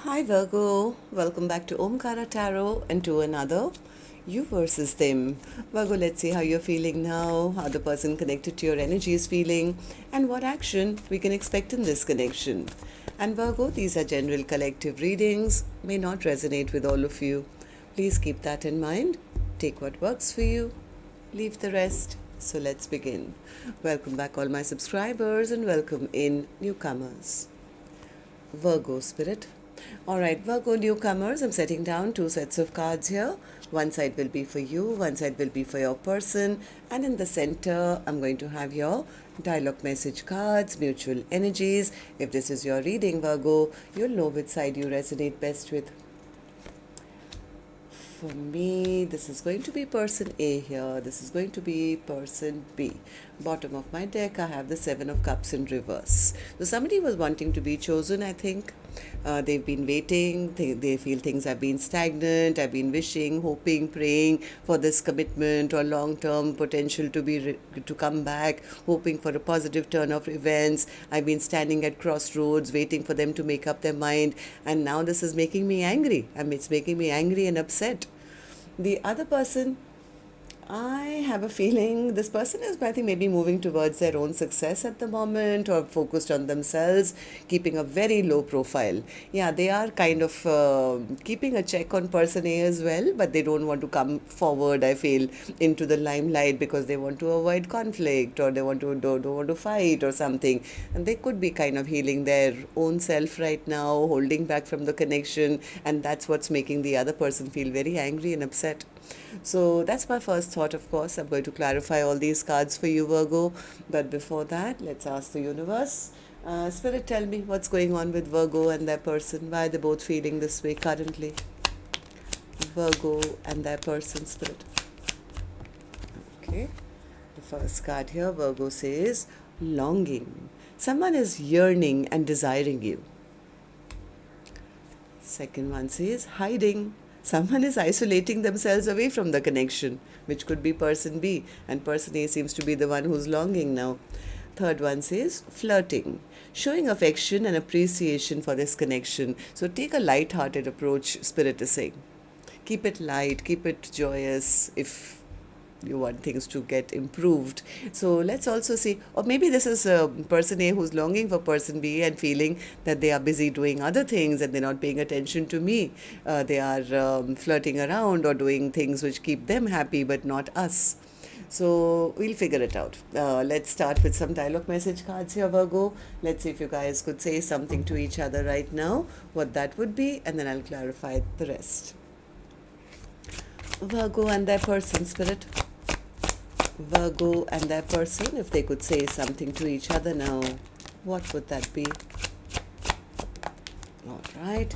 Hi Virgo, welcome back to Omkaratarot and to another you versus them. Virgo, let's see how you're feeling now, how the person connected to your energy is feeling, and what action we can expect in this connection. And Virgo, these are general collective readings, may not resonate with all of you. Please keep that in mind. Take what works for you, leave the rest. So let's begin. Welcome back, all my subscribers, and welcome in newcomers. Virgo spirit. Alright, Virgo newcomers, I'm setting down two sets of cards here. One side will be for you, one side will be for your person, and in the center, I'm going to have your dialogue message cards, mutual energies. If this is your reading, Virgo, you'll know which side you resonate best with. For me, this is going to be person A here. This is going to be person B. Bottom of my deck, I have the Seven of Cups in reverse. So somebody was wanting to be chosen, I think. They've been waiting. They feel things have been stagnant. I've been wishing, hoping, praying for this commitment or long-term potential to come back, hoping for a positive turn of events. I've been standing at crossroads, waiting for them to make up their mind. And now this is making me angry. It's making me angry and upset. The other person, I have a feeling this person is, I think, maybe moving towards their own success at the moment or focused on themselves, keeping a very low profile. Yeah, they are kind of keeping a check on person A as well, but they don't want to come forward, I feel, into the limelight because they want to avoid conflict or they don't want to fight or something. And they could be kind of healing their own self right now, holding back from the connection, and that's what's making the other person feel very angry and upset. So that's my first thought, of course. I'm going to clarify all these cards for you, Virgo. But before that, let's ask the universe. Spirit, tell me what's going on with Virgo and their person. Why are they both feeling this way currently? Virgo and their person, Spirit. Okay. The first card here, Virgo says, longing. Someone is yearning and desiring you. Second one says, hiding. Someone is isolating themselves away from the connection, which could be person B, and person A seems to be the one who's longing now. Third one says flirting, showing affection and appreciation for this connection. So take a light-hearted approach, Spirit is saying. Keep it light, keep it joyous if you want things to get improved. So let's also see, or maybe this is person A who's longing for person B and feeling that they are busy doing other things and they're not paying attention to me. They are flirting around or doing things which keep them happy but not us. So we'll figure it out. Let's start with some dialogue message cards here, Virgo. Let's see if you guys could say something to each other right now, what that would be, and then I'll clarify the rest. Virgo and their person, Spirit. Virgo and their person, if they could say something to each other now, what would that be? All right,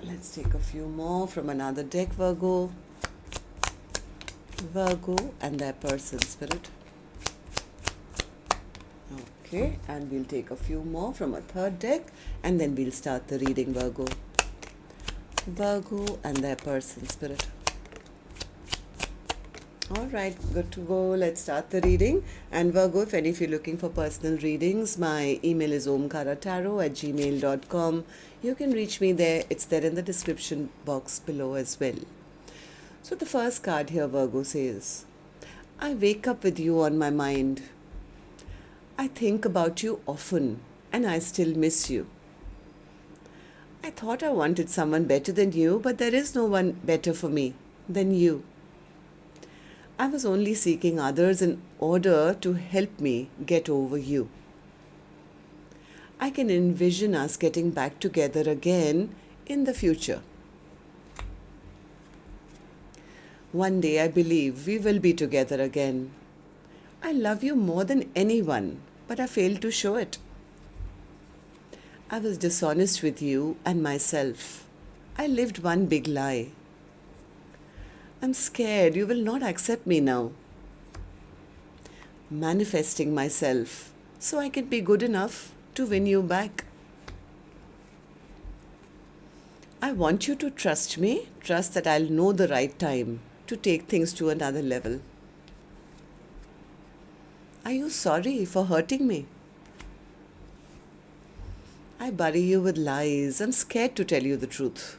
let's take a few more from another deck, Virgo. Virgo and their person, Spirit. Okay, and we'll take a few more from a third deck and then we'll start the reading, Virgo. Virgo and their person, Spirit. All right, good to go. Let's start the reading. And Virgo, if any of you are looking for personal readings, my email is omkaratarot@gmail.com. You can reach me there. It's there in the description box below as well. So the first card here, Virgo, says, I wake up with you on my mind. I think about you often and I still miss you. I thought I wanted someone better than you, but there is no one better for me than you. I was only seeking others in order to help me get over you. I can envision us getting back together again in the future. One day I believe we will be together again. I love you more than anyone, but I failed to show it. I was dishonest with you and myself. I lived one big lie. I'm scared you will not accept me now. Manifesting myself so I can be good enough to win you back. I want you to trust me, trust that I'll know the right time to take things to another level. Are you sorry for hurting me? I bury you with lies. I'm scared to tell you the truth.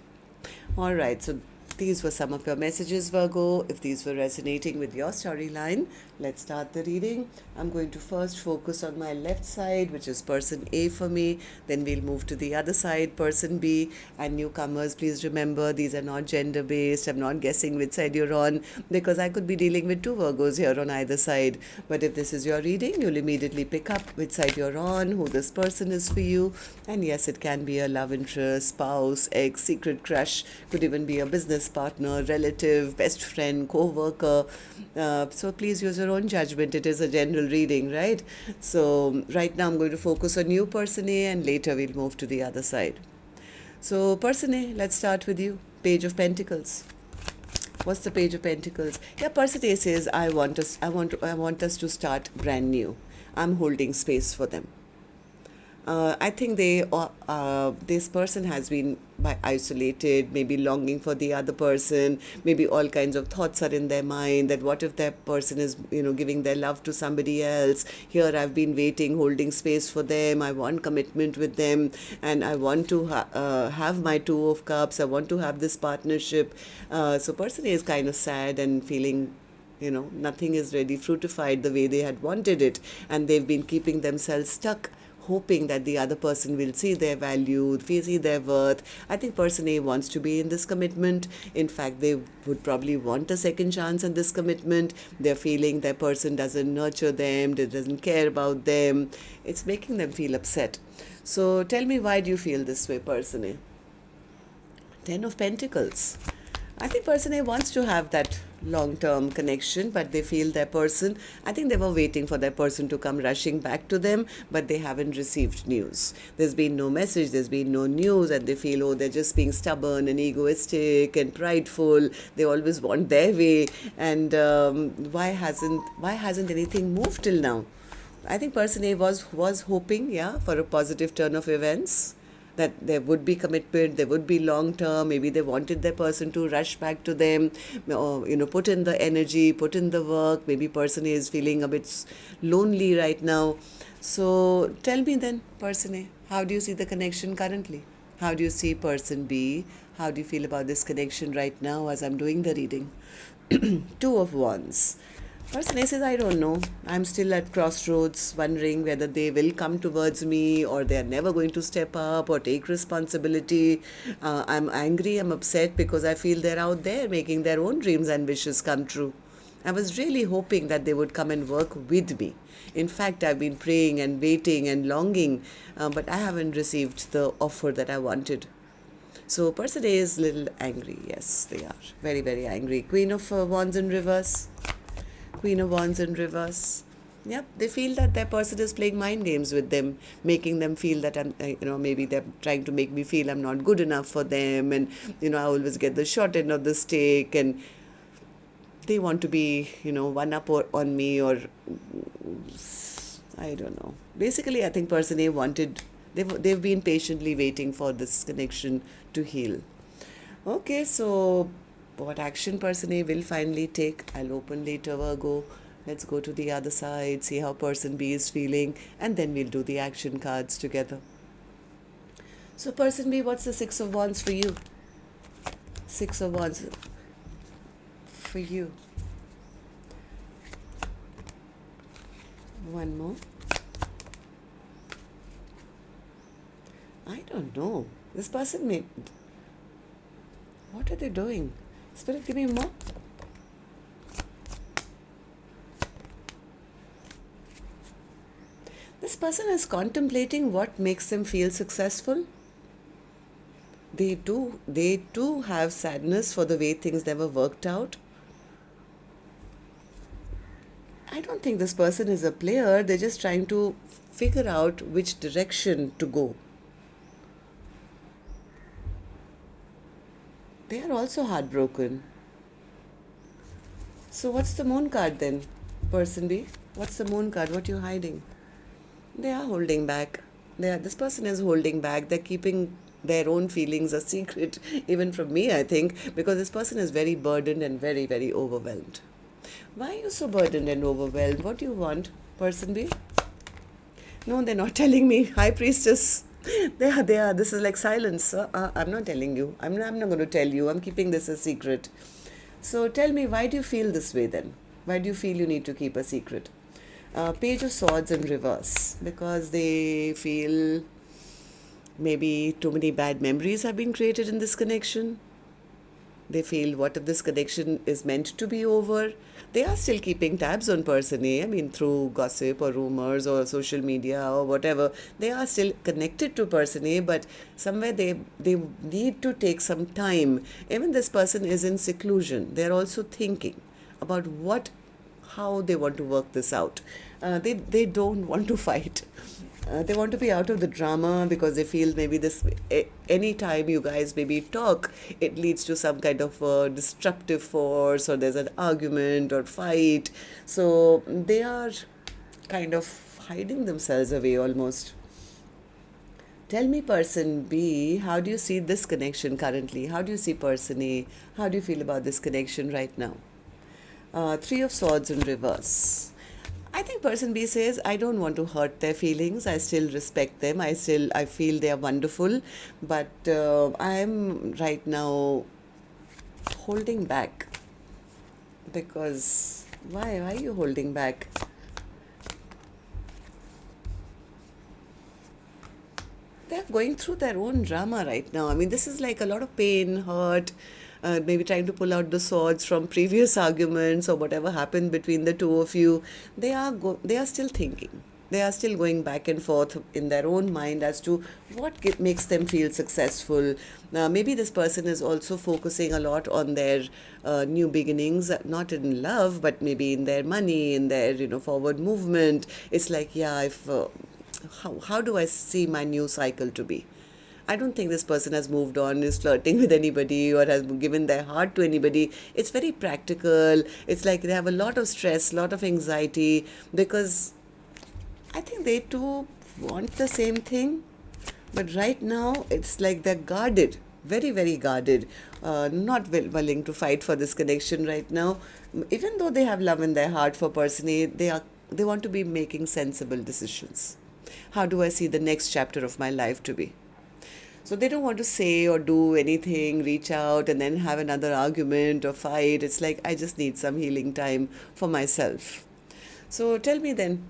All right, so these were some of your messages, Virgo. If these were resonating with your storyline, let's start the reading. I'm going to first focus on my left side, which is person A for me. Then we'll move to the other side, person B. And newcomers, please remember, these are not gender-based. I'm not guessing which side you're on, because I could be dealing with two Virgos here on either side. But if this is your reading, you'll immediately pick up which side you're on, who this person is for you. And yes, it can be a love interest, spouse, ex, secret crush, could even be a business partner, relative, best friend, co-worker. So please use your own judgment. It is a general reading, right? So right now I'm going to focus on you, person A, and later we'll move to the other side. So person A, let's start with you. Page of Pentacles. What's the Page of Pentacles? Yeah, person A says, I want us to start brand new. I'm holding space for them. I think this person has been isolated, maybe longing for the other person, maybe all kinds of thoughts are in their mind that what if that person is, giving their love to somebody else. Here I've been waiting, holding space for them. I want commitment with them, and I want to have my Two of Cups. I want to have this partnership. So person is kind of sad and feeling, nothing is really fruitified the way they had wanted it, and they've been keeping themselves stuck, hoping that the other person will see their value, see their worth. I think person A wants to be in this commitment. In fact, they would probably want a second chance in this commitment. They're feeling their person doesn't nurture them, doesn't care about them. It's making them feel upset. So tell me, why do you feel this way, person A? 10 of Pentacles. I think person A wants to have that long-term connection, but they feel their person, I think they were waiting for their person to come rushing back to them, but they haven't received news. There's been no message, there's been no news, and they feel, oh, they're just being stubborn and egoistic and prideful. They always want their way, and why hasn't anything moved till now? I think person A was hoping, for a positive turn of events, that there would be commitment, there would be long term. Maybe they wanted their person to rush back to them, or, put in the energy, put in the work. Maybe person A is feeling a bit lonely right now. So tell me then, person A, how do you see the connection currently? How do you see person B? How do you feel about this connection right now as I'm doing the reading? Two of Wands. Person A says, I don't know. I'm still at crossroads, wondering whether they will come towards me, or they are never going to step up or take responsibility. I'm angry, I'm upset, because I feel they're out there making their own dreams and wishes come true. I was really hoping that they would come and work with me. In fact, I've been praying and waiting and longing, but I haven't received the offer that I wanted. So person A is a little angry. Yes, they are. Very, very angry. Queen of Wands in reverse. Queen of Wands in reverse. Yep, they feel that their person is playing mind games with them, making them feel that maybe they're trying to make me feel I'm not good enough for them, and I always get the short end of the stick, and they want to be one up on me, or I don't know. Basically, I think person A wanted. They've been patiently waiting for this connection to heal. Okay, so what action person A will finally take, I'll open later, Virgo. Let's go to the other side, see how person B is feeling, and then we'll do the action cards together. So person B, what's the Six of Wands for you? Six of Wands for you. One more. I don't know. This person may... What are they doing? Spirit, give me more. This person is contemplating what makes them feel successful. They too have sadness for the way things never worked out. I don't think this person is a player. They're just trying to figure out which direction to go. They are also heartbroken. So what's the Moon card then, person B? What's the Moon card? What are you hiding? They are holding back. This person is holding back. They're keeping their own feelings a secret, even from me, I think, because this person is very burdened and very, very overwhelmed. Why are you so burdened and overwhelmed? What do you want, person B? No, they're not telling me. High Priestess. They are. This is like silence. I'm not telling you. I'm not going to tell you. I'm keeping this a secret. So tell me, why do you feel this way then? Why do you feel you need to keep a secret? Page of Swords in reverse, because they feel maybe too many bad memories have been created in this connection. They feel, what if this connection is meant to be over? They are still keeping tabs on person A. I mean, through gossip or rumors or social media or whatever. They are still connected to person A, but somewhere they need to take some time. Even this person is in seclusion. They're also thinking about how they want to work this out. They don't want to fight. They want to be out of the drama because they feel maybe any time you guys maybe talk, it leads to some kind of destructive force, or there's an argument or fight. So they are kind of hiding themselves away almost. Tell me, person B, how do you see this connection currently? How do you see person A? How do you feel about this connection right now? Three of Swords in reverse. I think person B says, I don't want to hurt their feelings. I still respect them. I feel they are wonderful. But I'm right now holding back. Because why are you holding back? They're going through their own drama right now. I mean, this is like a lot of pain, hurt, maybe trying to pull out the swords from previous arguments or whatever happened between the two of you. They are still thinking. They are still going back and forth in their own mind as to what makes them feel successful. Maybe this person is also focusing a lot on their new beginnings, not in love, but maybe in their money, in their forward movement. It's like, yeah, if how do I see my new cycle to be? I don't think this person has moved on, is flirting with anybody, or has given their heart to anybody. It's very practical. It's like they have a lot of stress, lot of anxiety, because I think they too want the same thing. But right now, it's like they're guarded, very, very guarded, not willing to fight for this connection right now. Even though they have love in their heart for person A, they want to be making sensible decisions. How do I see the next chapter of my life to be? So they don't want to say or do anything, reach out and then have another argument or fight. It's like, I just need some healing time for myself. So tell me then,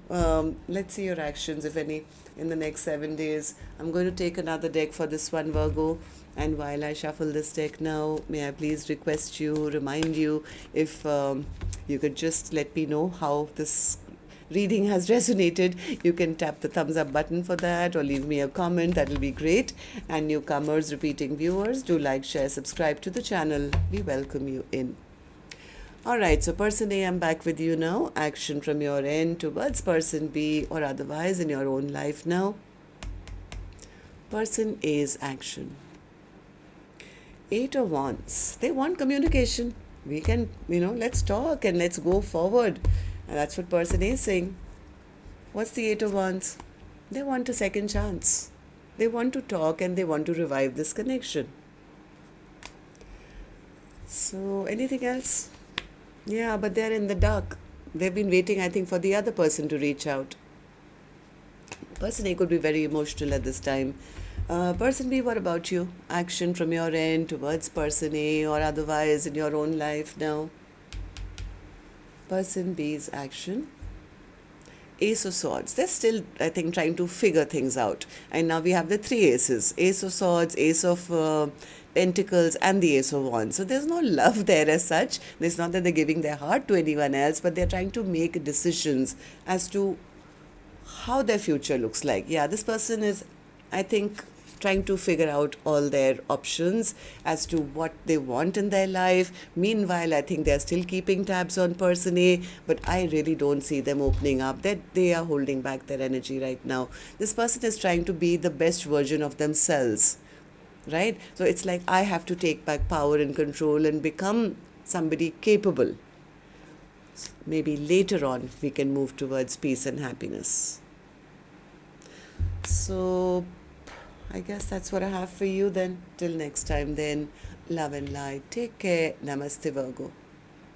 let's see your actions, if any, in the next 7 days. I'm going to take another deck for this one, Virgo. And while I shuffle this deck now, may I please remind you, if you could just let me know how this reading has resonated. You can tap the thumbs up button for that, or leave me a comment. That will be great. And newcomers, repeating viewers, do like, share, subscribe to the channel. We welcome you in. Alright, so person A, I'm back with you now. Action from your end towards person B or otherwise in your own life now. Person A's action. 8 of Wands. They want communication. We can, let's talk and let's go forward. And that's what person A is saying. What's the 8 of Wands? They want a second chance. They want to talk and they want to revive this connection. So, anything else? Yeah, but they're in the dark. They've been waiting, I think, for the other person to reach out. Person A could be very emotional at this time. Person B, what about you? Action from your end towards person A or otherwise in your own life now. Person B's action. Ace of Swords. They're still, I think, trying to figure things out. And now we have the 3 aces. Ace of Swords, Ace of Pentacles, and the Ace of Wands. So there's no love there as such. It's not that they're giving their heart to anyone else, but they're trying to make decisions as to how their future looks like. Yeah, this person is, I think, trying to figure out all their options as to what they want in their life. Meanwhile, I think they're still keeping tabs on person A, but I really don't see them opening up. That they are holding back their energy right now. This person is trying to be the best version of themselves, right? So it's like, I have to take back power and control and become somebody capable. Maybe later on, we can move towards peace and happiness. So I guess that's what I have for you then. Till next time then, love and light. Take care. Namaste, Virgo.